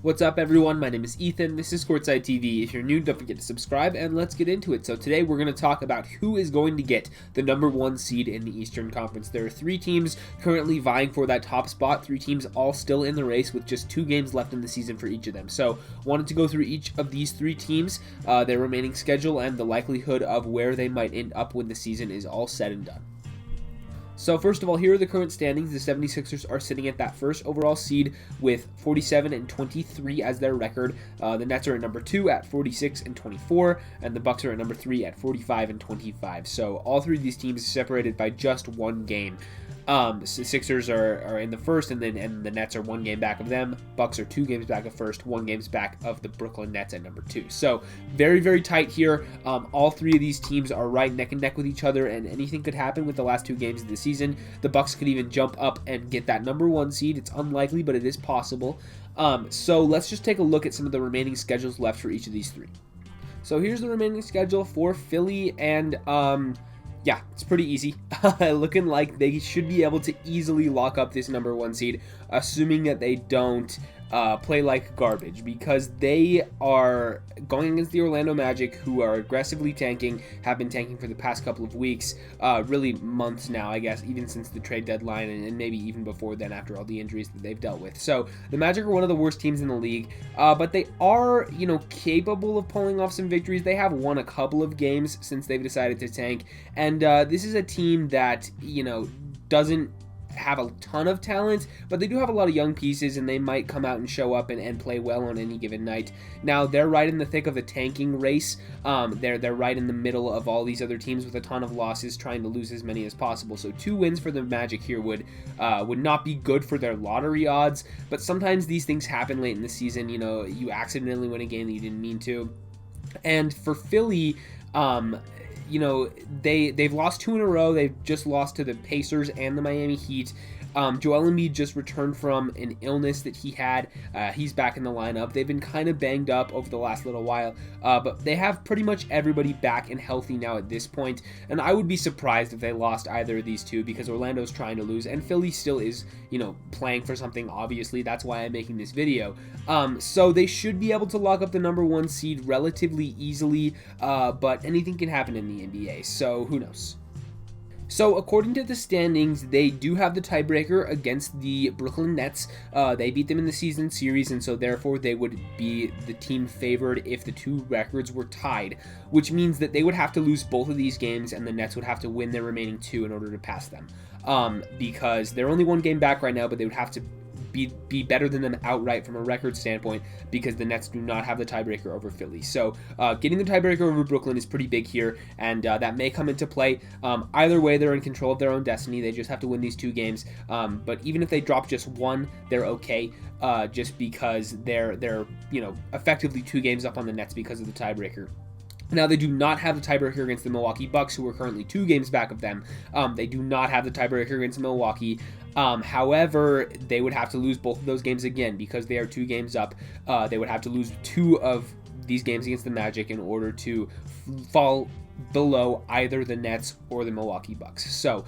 What's up, everyone? My name is Ethan. This is Courtside TV. If you're new, don't forget to subscribe, and let's get into it. So today we're going to talk about who is going to get the number one seed in the Eastern Conference. There are three teams currently vying for that top spot, three teams all still in the race with just 2 games left in the season for each of them. So wanted to go through each of these three teams, their remaining schedule, and the likelihood of where they might end up when the season is all said and done. So first of all, here are the current standings. The 76ers are sitting at that first overall seed with 47-23 as their record. The Nets are at number 2 at 46-24, and the Bucks are at number 3 at 45-25. So all three of these teams separated by just 1 game. So Sixers are in the first, and the Nets are 1 game back of them. Bucks are 2 games back of first, 1 games back of the Brooklyn Nets at number 2. So very, very tight here. All three of these teams are right neck and neck with each other, and anything could happen with the last 2 games of the season. The Bucks could even jump up and get that number 1 seed. It's unlikely, but it is possible. So let's just take a look at some of the remaining schedules left for each of these three. So here's the remaining schedule for Philly, and yeah, it's pretty easy. Looking like they should be able to easily lock up this number 1 seed, assuming that they don't play like garbage, because they are going against the Orlando Magic, who are aggressively tanking, have been tanking for the past couple of weeks, really months now, I guess, even since the trade deadline, and maybe even before then after all the injuries that they've dealt with. So the Magic are one of the worst teams in the league, but they are, capable of pulling off some victories. They have won a couple of games since they've decided to tank, and this is a team that, doesn't have a ton of talent, but they do have a lot of young pieces, and they might come out and show up and play well on any given night. Now, they're right in the thick of the tanking race. They're right in the middle of all these other teams with a ton of losses, trying to lose as many as possible. So 2 wins for the Magic here would not be good for their lottery odds, but sometimes these things happen late in the season. You accidentally win a game that you didn't mean to. And for Philly, they've lost 2 in a row. They've just lost to the Pacers and the Miami Heat. Joel Embiid just returned from an illness that he had. He's back in the lineup. They've been kind of banged up over the last little while, but they have pretty much everybody back and healthy now at this point, and I would be surprised if they lost either of these two, because Orlando's trying to lose, and Philly still is, playing for something, obviously. That's why I'm making this video. So they should be able to lock up the number 1 seed relatively easily, but anything can happen in the NBA, so who knows? So according to the standings, they do have the tiebreaker against the Brooklyn Nets. They beat them in the season series, and so therefore they would be the team favored if the 2 records were tied, which means that they would have to lose both of these games, and the Nets would have to win their remaining 2 in order to pass them. Because they're only 1 game back right now, but they would have to be better than them outright from a record standpoint, because the Nets do not have the tiebreaker over Philly. So getting the tiebreaker over Brooklyn is pretty big here, and that may come into play. Either way, they're in control of their own destiny. They just have to win these 2 games. But even if they drop just 1, they're okay, just because they're effectively 2 games up on the Nets because of the tiebreaker. Now, they do not have the tiebreaker against the Milwaukee Bucks, who are currently 2 games back of them. They do not have the tiebreaker against Milwaukee. However, they would have to lose both of those games again, because they are 2 games up. They would have to lose 2 of these games against the Magic in order to fall below either the Nets or the Milwaukee Bucks. So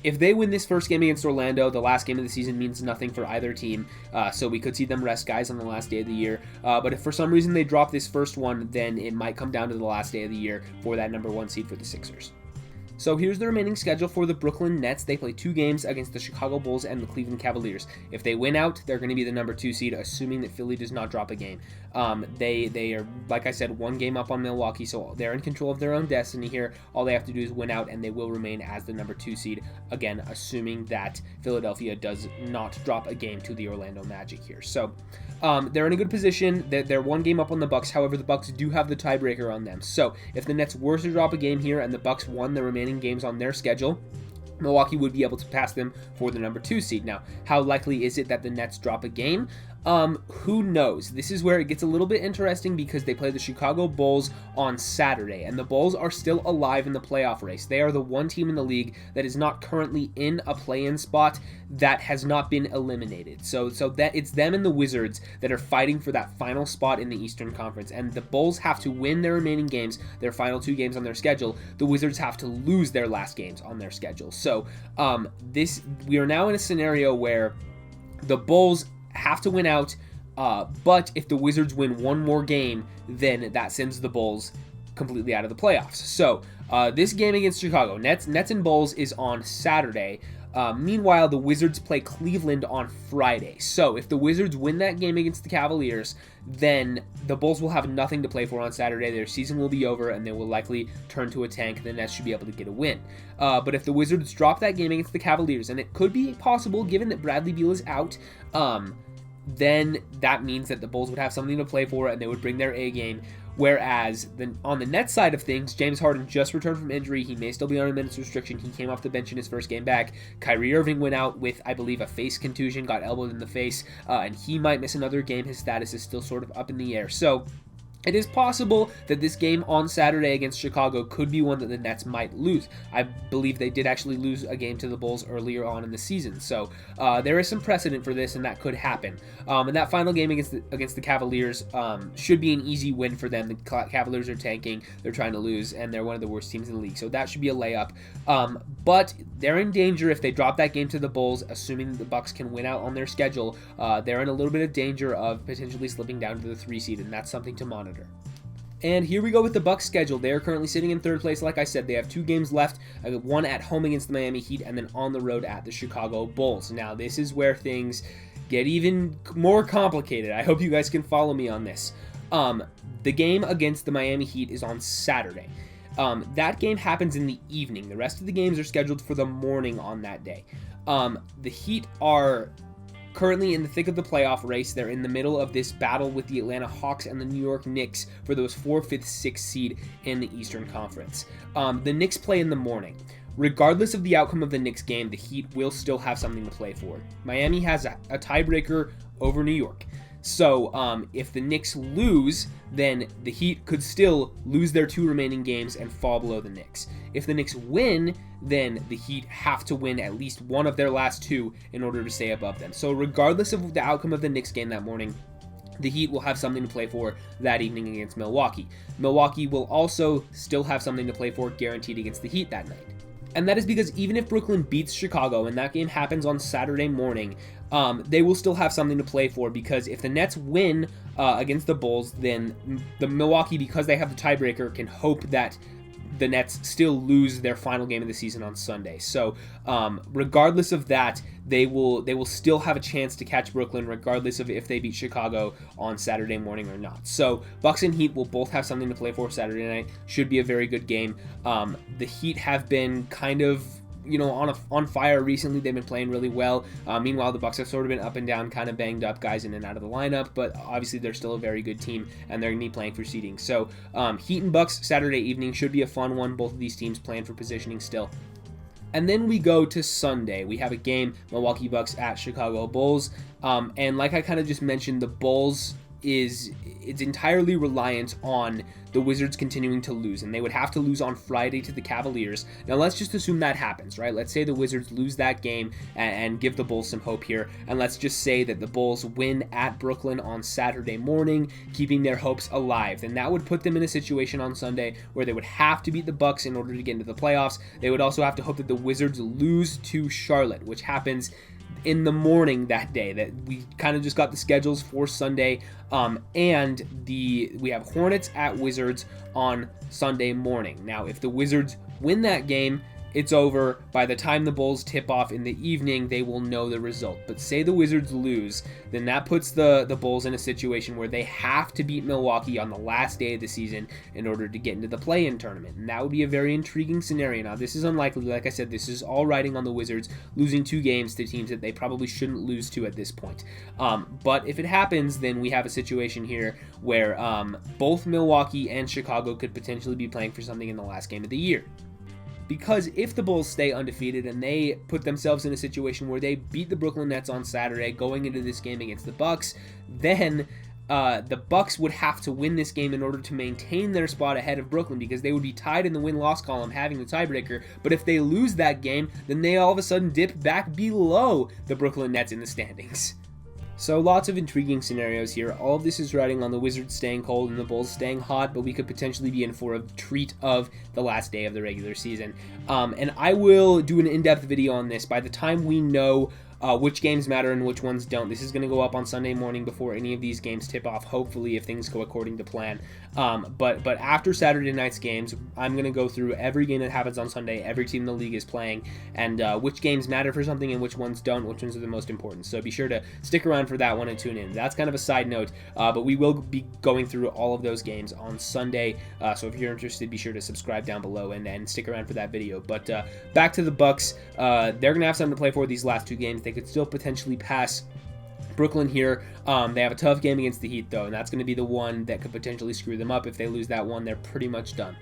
if they win this first game against Orlando, the last game of the season means nothing for either team, so we could see them rest guys on the last day of the year. But if for some reason they drop this first one, then it might come down to the last day of the year for that number 1 seed for the Sixers. So here's the remaining schedule for the Brooklyn Nets. They play 2 games against the Chicago Bulls and the Cleveland Cavaliers. If they win out, they're going to be the number 2 seed, assuming that Philly does not drop a game. They are, like I said, 1 game up on Milwaukee, so they're in control of their own destiny here. All they have to do is win out, and they will remain as the number 2 seed, again, assuming that Philadelphia does not drop a game to the Orlando Magic here. So they're in a good position. They're 1 game up on the Bucks. However, the Bucks do have the tiebreaker on them. So if the Nets were to drop a game here and the Bucks won the remaining games on their schedule, Milwaukee would be able to pass them for the number 2 seed. Now, how likely is it that the Nets drop a game? Who knows? This is where it gets a little bit interesting, because they play the Chicago Bulls on Saturday, and the Bulls are still alive in the playoff race. They are the 1 team in the league that is not currently in a play-in spot that has not been eliminated. So that it's them and the Wizards that are fighting for that final spot in the Eastern Conference, and the Bulls have to win their remaining games, their final 2 games on their schedule. The Wizards have to lose their last games on their schedule. So we are now in a scenario where the Bulls have to win out But if the Wizards win one more game, then that sends the Bulls completely out of the playoffs. So this game against Chicago, Nets and Bulls, is on Saturday. Meanwhile, the Wizards play Cleveland on Friday. So if the Wizards win that game against the Cavaliers, then the Bulls will have nothing to play for on Saturday. Their season will be over, and they will likely turn to a tank. The Nets should be able to get a win. But if the Wizards drop that game against the Cavaliers, and it could be possible given that Bradley Beal is out, then that means that the Bulls would have something to play for, and they would bring their A game. Whereas on the Nets side of things, James Harden just returned from injury. He may still be on a minutes restriction. He came off the bench in his first game back. Kyrie Irving went out with, I believe, a face contusion, got elbowed in the face, and he might miss another game. His status is still sort of up in the air. So it is possible that this game on Saturday against Chicago could be one that the Nets might lose. I believe they did actually lose a game to the Bulls earlier on in the season. So there is some precedent for this, and that could happen. And that final game against the Cavaliers should be an easy win for them. The Cavaliers are tanking. They're trying to lose, and they're one of the worst teams in the league. So that should be a layup. But they're in danger if they drop that game to the Bulls, assuming that the Bucks can win out on their schedule. They're in a little bit of danger of potentially slipping down to the 3 seed, and that's something to monitor. And here we go with the Bucks schedule. They are currently sitting in third place. Like I said, they have 2 games left, one at home against the Miami Heat and then on the road at the Chicago Bulls. Now, this is where things get even more complicated. I hope you guys can follow me on this. The game against the Miami Heat is on Saturday. That game happens in the evening. The rest of the games are scheduled for the morning on that day. The Heat are currently in the thick of the playoff race. They're in the middle of this battle with the Atlanta Hawks and the New York Knicks for those 4th, 5th, 6th seed in the Eastern Conference. The Knicks play in the morning. Regardless of the outcome of the Knicks game, the Heat will still have something to play for. Miami has a tiebreaker over New York. So if the Knicks lose, then the Heat could still lose their 2 remaining games and fall below the Knicks. If the Knicks win, then the Heat have to win at least one of their last 2 in order to stay above them. So regardless of the outcome of the Knicks game that morning, the Heat will have something to play for that evening against Milwaukee. Milwaukee will also still have something to play for guaranteed against the Heat that night. And that is because even if Brooklyn beats Chicago and that game happens on Saturday morning, they will still have something to play for, because if the Nets win against the Bulls, then the Milwaukee, because they have the tiebreaker, can hope that the Nets still lose their final game of the season on Sunday. So regardless of that, they will still have a chance to catch Brooklyn, regardless of if they beat Chicago on Saturday morning or not. So Bucks and Heat will both have something to play for Saturday night. Should be a very good game. The Heat have been kind of on fire recently. They've been playing really well. Meanwhile, the Bucks have sort of been up and down, kind of banged up, guys in and out of the lineup, but obviously they're still a very good team, and they're going to be playing for seeding. So Heat and Bucks Saturday evening should be a fun one. Both of these teams playing for positioning still. And then we go to Sunday. We have a game, Milwaukee Bucks at Chicago Bulls. And like I kind of just mentioned, the Bulls it's entirely reliant on the Wizards continuing to lose, and they would have to lose on Friday to the Cavaliers. Now let's just assume that happens, right? Let's say the Wizards lose that game and give the Bulls some hope here, and let's just say that the Bulls win at Brooklyn on Saturday morning, keeping their hopes alive. Then that would put them in a situation on Sunday where they would have to beat the Bucks in order to get into the playoffs. They would also have to hope that the Wizards lose to Charlotte, which happens in the morning that day. That we kind of just got the schedules for Sunday, and we have Hornets at Wizards on Sunday morning. Now, if the Wizards win that game, it's over. By the time the Bulls tip off in the evening, they will know the result. But say the Wizards lose, then that puts the Bulls in a situation where they have to beat Milwaukee on the last day of the season in order to get into the play-in tournament. And that would be a very intriguing scenario. Now, this is unlikely. Like I said, this is all riding on the Wizards losing 2 games to teams that they probably shouldn't lose to at this point. But if it happens, then we have a situation here where both Milwaukee and Chicago could potentially be playing for something in the last game of the year. Because if the Bulls stay undefeated and they put themselves in a situation where they beat the Brooklyn Nets on Saturday going into this game against the Bucks, then the Bucks would have to win this game in order to maintain their spot ahead of Brooklyn, because they would be tied in the win-loss column having the tiebreaker. But if they lose that game, then they all of a sudden dip back below the Brooklyn Nets in the standings. So lots of intriguing scenarios here. All of this is riding on the Wizards staying cold and the Bulls staying hot, but we could potentially be in for a treat of the last day of the regular season. And I will do an in-depth video on this by the time we know which games matter and which ones don't. This is going to go up on Sunday morning before any of these games tip off, hopefully, if things go according to plan. But after Saturday night's games, I'm going to go through every game that happens on Sunday, every team in the league is playing, and which games matter for something and which ones don't, which ones are the most important. So be sure to stick around for that one and tune in. That's kind of a side note, but we will be going through all of those games on Sunday. So if you're interested, be sure to subscribe down below and stick around for that video. But back to the Bucks. They're going to have something to play for these last 2 games. They could still potentially pass Brooklyn here. They have a tough game against the Heat, though, and that's going to be the one that could potentially screw them up. If they lose that one, they're pretty much done.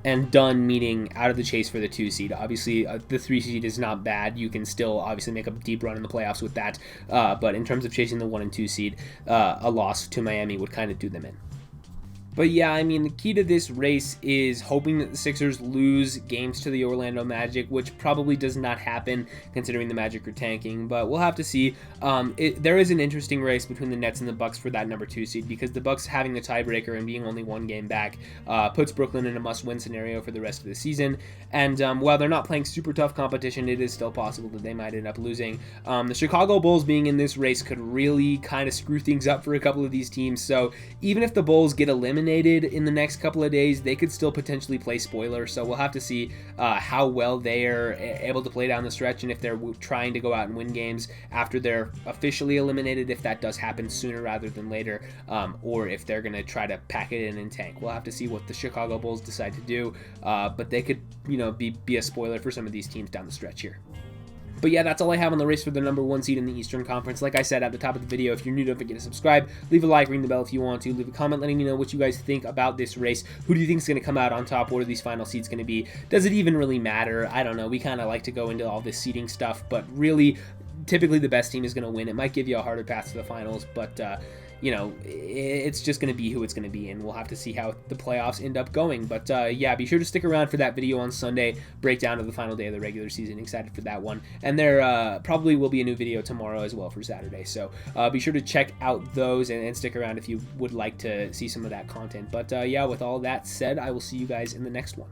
And done meaning out of the chase for the 2 seed. Obviously, the 3 seed is not bad. You can still obviously make a deep run in the playoffs with that. But in terms of chasing the 1 and 2 seed, a loss to Miami would kind of do them in. But yeah, I mean, the key to this race is hoping that the Sixers lose games to the Orlando Magic, which probably does not happen considering the Magic are tanking, but we'll have to see. There is an interesting race between the Nets and the Bucks for that number 2 seed, because the Bucks having the tiebreaker and being only 1 game back puts Brooklyn in a must-win scenario for the rest of the season. And while they're not playing super tough competition, it is still possible that they might end up losing. The Chicago Bulls being in this race could really kind of screw things up for a couple of these teams, so even if the Bulls get eliminated in the next couple of days, they could still potentially play spoiler. So we'll have to see how well they are able to play down the stretch, and if they're trying to go out and win games after they're officially eliminated, if that does happen sooner rather than later, or if they're going to try to pack it in and tank. We'll have to see what the Chicago Bulls decide to do, but they could, be a spoiler for some of these teams down the stretch here. But yeah, that's all I have on the race for the number 1 seed in the Eastern Conference. Like I said at the top of the video, if you're new, don't forget to subscribe, leave a like, ring the bell if you want to, leave a comment letting me know what you guys think about this race. Who do you think is going to come out on top? What are these final seeds going to be? Does it even really matter? I don't know. We kind of like to go into all this seeding stuff, but really, typically the best team is going to win. It might give you a harder path to the finals, but it's just going to be who it's going to be, and we'll have to see how the playoffs end up going. But yeah, be sure to stick around for that video on Sunday, breakdown of the final day of the regular season. Excited for that one. And there probably will be a new video tomorrow as well for Saturday. So be sure to check out those and stick around if you would like to see some of that content. But yeah, with all that said, I will see you guys in the next one.